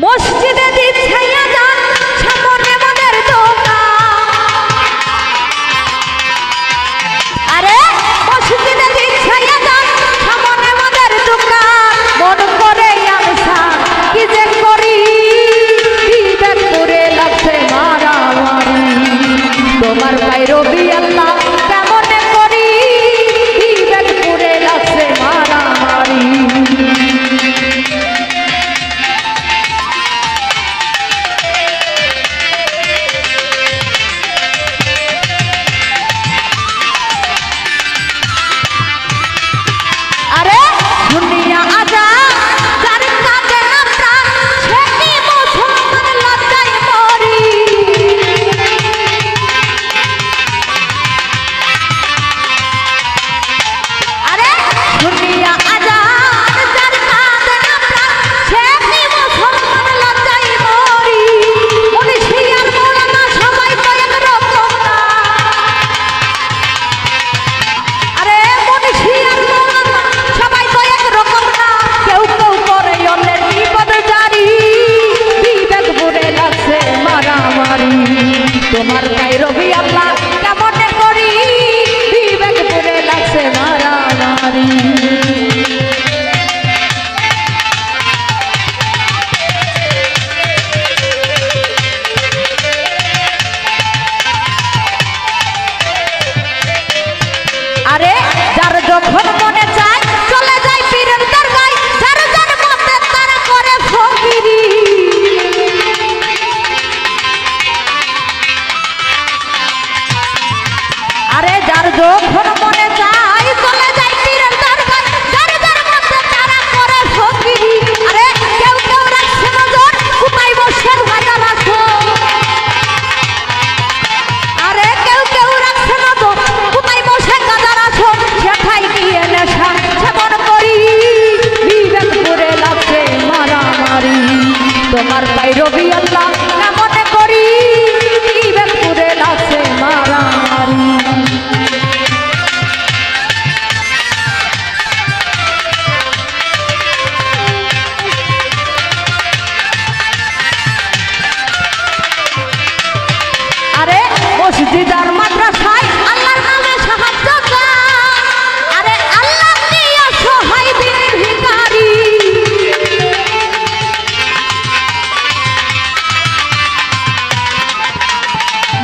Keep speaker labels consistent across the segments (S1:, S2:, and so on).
S1: মসজিদে দিচ্ছে আজান সামনে মনের দোকান। আরে মসজিদে দিচ্ছে আজান সামনে মনের দোকান। মন করে আনসার কি যে করি বিবেক করে লাগছে মারামারি। তোমার ভাই রবি আল্লাহ কেমন করি বিবেক করে লাগছে মারামারি। তোমার ভাই রবি আল্লাহ কেমন করি বিবেক করে লাগছে মারামারি। আরে যার যখন মনে চায় চলে যায় পীরের দরগায়, যার যার মতে তারা করে ফকিরি। আরে যার যখন মনে চায় চলে যায় পীরের দরগায়, যার যার মতে তারা করে ফকিরি। আরে কেউ কেউ রাখছে নজর কোথায় বসে ভাজা রাখো। আরে কেউ কেউ রাখছে নজর কোথায় বসে গাজা রাখো। সেটাই গিয়ে নেশা সেবন করি বিবেক করে লাগছে মারামারি। তোমার ভাই রবি আল্লাহ কেমন করি বিবেক করে লাগছে মারামারি। আরে মসজিদ আর মাদ্রাসায় আল্লাহর নামে সাহায্য চায়। আরে আল্লাহ নিয়ে সহায় দিন ভিখারি।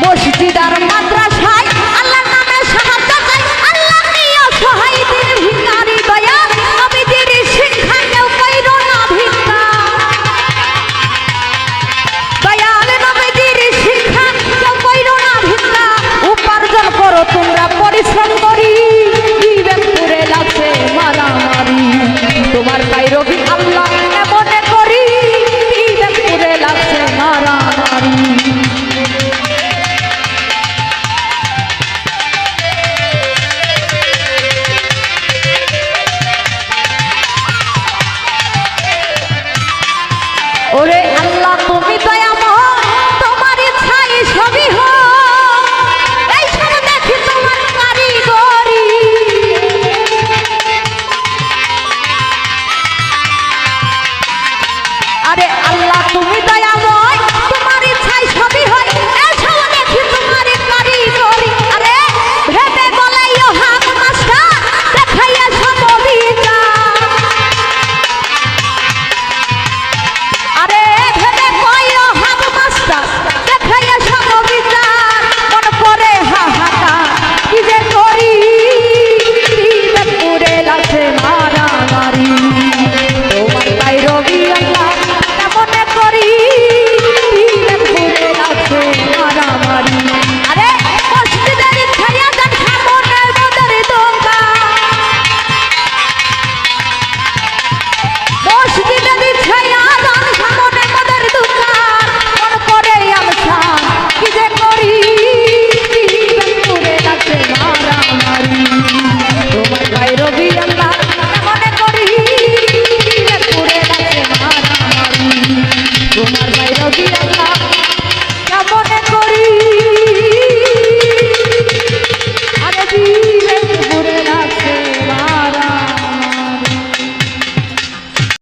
S1: মসজিদ আর মাদ্রাসায় আল্লাহর নামে সাহায্য চায়। আল্লাহ নিয়ে সহায় দিন ভিখারি। দয়া নবীজির শিক্ষা কেউ কইরো না ভিক্ষা। দয়াল নবীজির শিক্ষা কেউ কইরো না ভিক্ষা। উপার্জন করো তোমরা পরিশ্রম করি বিবেক করে লাগছে মারামারি। তোমার ভাই রবি আল্লাহ এমন করি বিবেক করে লাগছে মারামারি। ওরে আল্লাহ তুমি দয়াময় তোমার ইচ্ছাই সবই হোক। এই সব দেখি তোমার কারিগরি। আরে আল্লাহ তুমি দয়াময়